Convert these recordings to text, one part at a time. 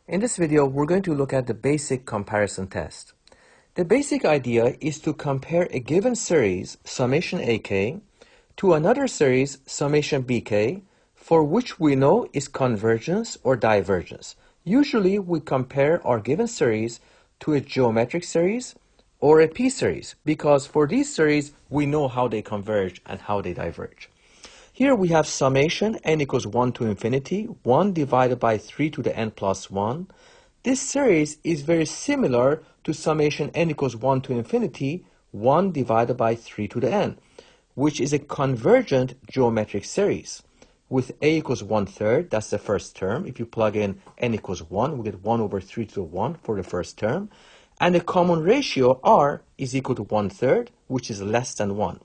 In this video, we're going to look at the basic comparison test. The basic idea is to compare a given series, summation AK, to another series, summation BK, for which we know is convergence or divergence. Usually, we compare our given series to a geometric series or a P-series, because for these series, we know how they converge and how they diverge. Here we have summation n equals 1 to infinity, 1 divided by 3 to the n plus 1. This series is very similar to summation n equals 1 to infinity, 1 divided by 3 to the n, which is a convergent geometric series. With a equals 1/3, that's the first term. If you plug in n equals 1, we get 1 over 3 to the 1 for the first term. And the common ratio r is equal to 1/3, which is less than 1.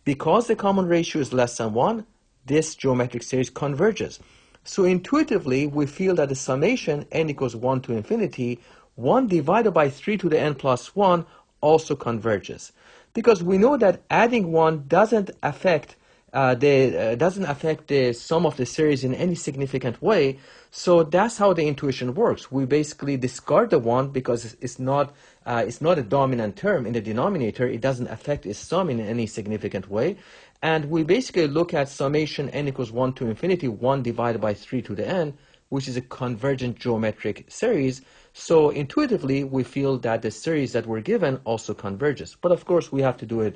Because the common ratio is less than 1, this geometric series converges. So intuitively, we feel that the summation n equals 1 to infinity, 1 divided by 3 to the n plus 1 also converges. Because we know that adding 1 doesn't affect the sum of the series in any significant way. So that's how the intuition works. We basically discard the 1 because it's not a dominant term in the denominator. It doesn't affect its sum in any significant way. And we basically look at summation n equals 1 to infinity, 1 divided by 3 to the n, which is a convergent geometric series. So intuitively, we feel that the series that we're given also converges. But of course, we have to do it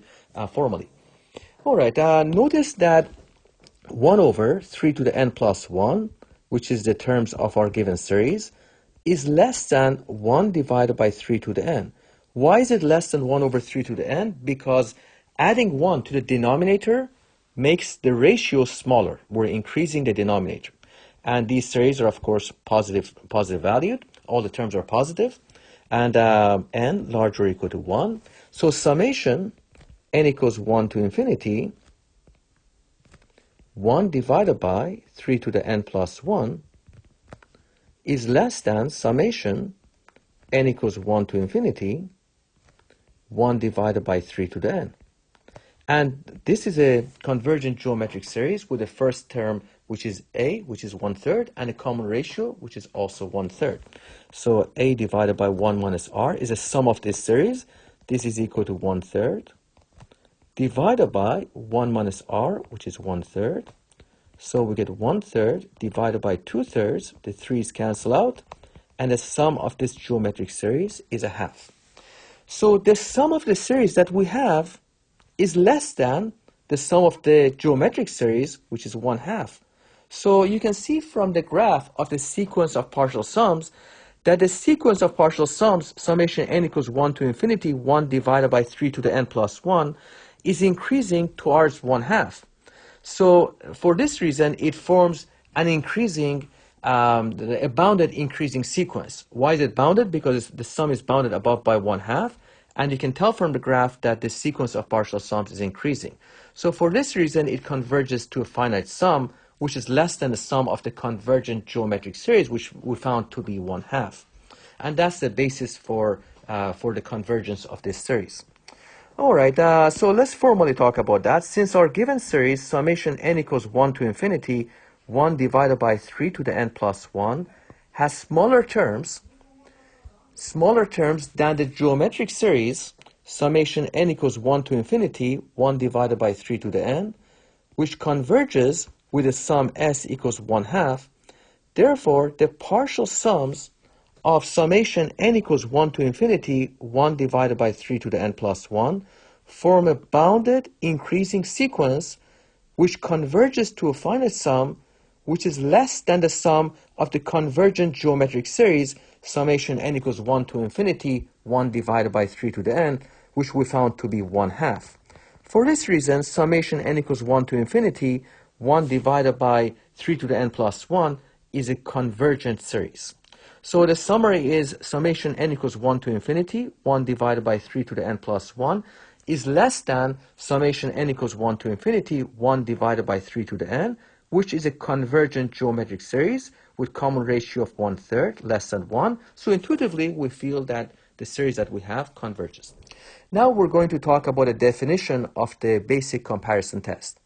formally. All right, notice that 1 over 3 to the n plus 1, which is the terms of our given series, is less than 1 divided by 3 to the n. Why is it less than 1 over 3 to the n? Because adding 1 to the denominator makes the ratio smaller. We're increasing the denominator. And these series are, of course, positive valued. All the terms are positive. And n larger or equal to 1. So summation n equals 1 to infinity, 1 divided by 3 to the n plus 1 is less than summation n equals 1 to infinity, 1 divided by 3 to the n. And this is a convergent geometric series with the first term, which is a, which is 1/3, and a common ratio, which is also 1/3. So a divided by 1 minus r is a sum of this series. This is equal to 1/3. Divided by 1 minus r, which is 1/3. So we get 1/3 divided by 2/3. The 3's cancel out. And the sum of this geometric series is 1/2. So the sum of the series that we have is less than the sum of the geometric series, which is 1/2. So you can see from the graph of the sequence of partial sums that the sequence of partial sums, summation n equals 1 to infinity, 1 divided by 3 to the n plus 1, is increasing towards 1/2. So for this reason, it forms an increasing, a bounded increasing sequence. Why is it bounded? Because the sum is bounded above by 1/2. And you can tell from the graph that the sequence of partial sums is increasing. So for this reason, it converges to a finite sum, which is less than the sum of the convergent geometric series, which we found to be 1/2. And that's the basis for the convergence of this series. All right, so let's formally talk about that. Since our given series, summation n equals 1 to infinity, 1 divided by 3 to the n plus 1, has smaller terms than the geometric series, summation n equals 1 to infinity, 1 divided by 3 to the n, which converges with the sum s equals 1/2. Therefore, the partial sums of summation n equals 1 to infinity, 1 divided by 3 to the n plus 1, form a bounded increasing sequence which converges to a finite sum which is less than the sum of the convergent geometric series, summation n equals 1 to infinity, 1 divided by 3 to the n, which we found to be 1/2. For this reason, summation n equals 1 to infinity, 1 divided by 3 to the n plus 1 is a convergent series. So the summary is summation n equals 1 to infinity, 1 divided by 3 to the n plus 1 is less than summation n equals 1 to infinity, 1 divided by 3 to the n, which is a convergent geometric series with common ratio of 1/3, less than 1. So intuitively, we feel that the series that we have converges. Now we're going to talk about a definition of the basic comparison test.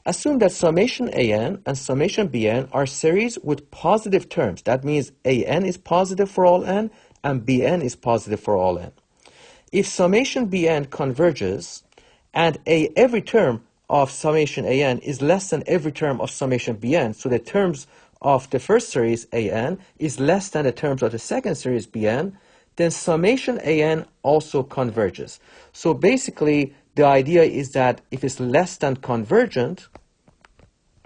Assume that summation an and summation bn are series with positive terms. That means an is positive for all n and bn is positive for all n. If summation bn converges and every term of summation an is less than every term of summation bn, so the terms of the first series an is less than the terms of the second series bn, then summation an also converges. So basically, the idea is that if it's less than convergent,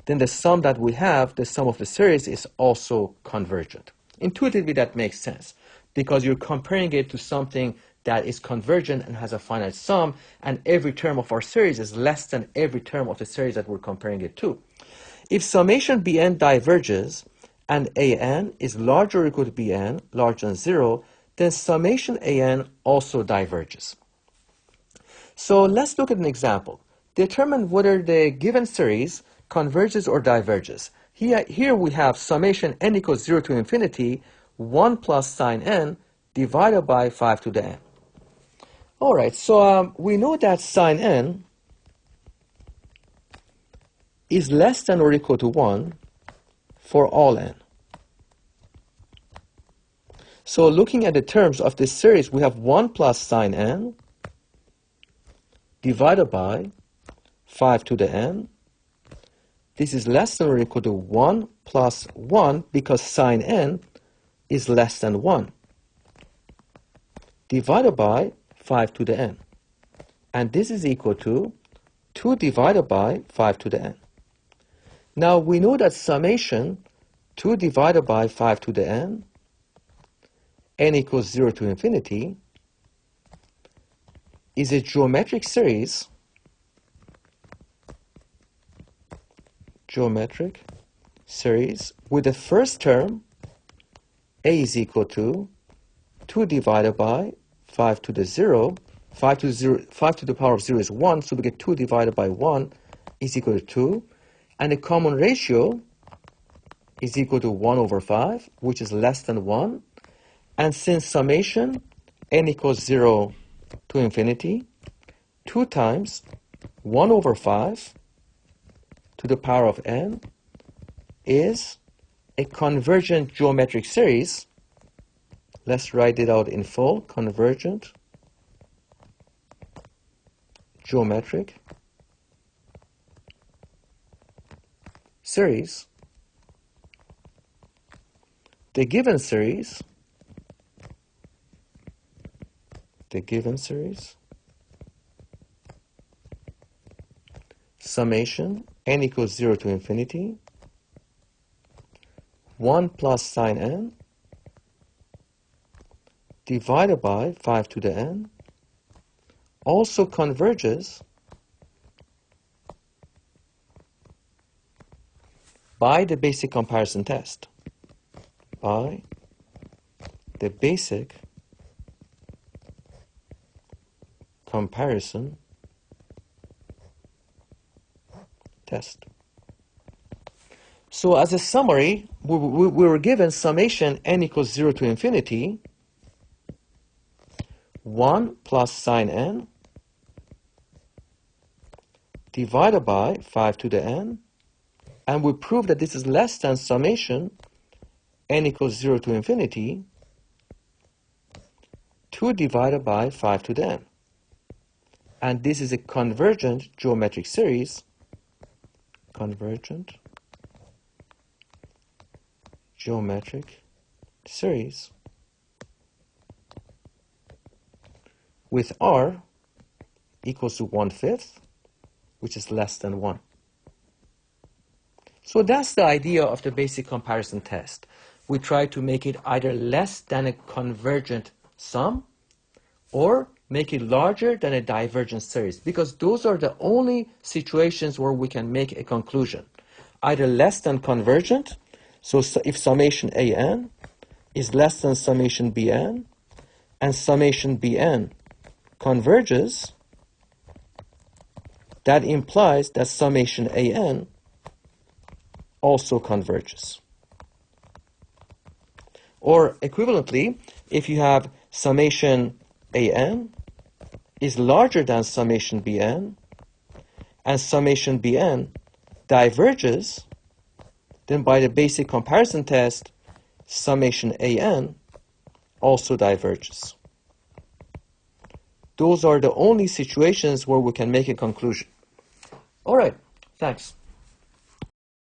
then the sum that we have, the sum of the series, is also convergent. Intuitively, that makes sense because you're comparing it to something that is convergent and has a finite sum, and every term of our series is less than every term of the series that we're comparing it to. If summation bn diverges and an is larger or equal to bn, larger than 0, then summation an also diverges. So let's look at an example. Determine whether the given series converges or diverges. Here we have summation n equals 0 to infinity, 1 plus sine n divided by 5 to the n. All right, so we know that sine n is less than or equal to 1 for all n. So looking at the terms of this series, we have 1 plus sine n divided by 5 to the n. This is less than or equal to 1 plus 1 because sine n is less than 1 divided by 5 to the n. And this is equal to 2 divided by 5 to the n. Now we know that summation 2 divided by 5 to the n equals 0 to infinity is a geometric series with the first term a is equal to 2 divided by 5 to the 0. 5 to the power of 0 is 1, so we get 2 divided by 1 is equal to 2. And the common ratio is equal to 1 over 5, which is less than 1. And since summation n equals 0 to infinity, 2 times 1 over 5 to the power of n is a convergent geometric series. Let's write it out in full. Convergent geometric series. The given series summation n equals 0 to infinity 1 plus sine n divided by 5 to the n also converges by the basic comparison test. By the basic comparison test. So as a summary, we were given summation n equals 0 to infinity 1 plus sine n divided by 5 to the n, and we prove that this is less than summation n equals 0 to infinity 2 divided by 5 to the n. And this is a convergent geometric series, with r equals to 1/5, which is less than 1. So that's the idea of the basic comparison test. We try to make it either less than a convergent sum or make it larger than a divergent series, because those are the only situations where we can make a conclusion. Either less than convergent, so if summation an is less than summation bn, and summation bn converges, that implies that summation an also converges. Or equivalently, if you have summation an is larger than summation bn, and summation bn diverges, then by the basic comparison test, summation an also diverges. Those are the only situations where we can make a conclusion. All right, thanks.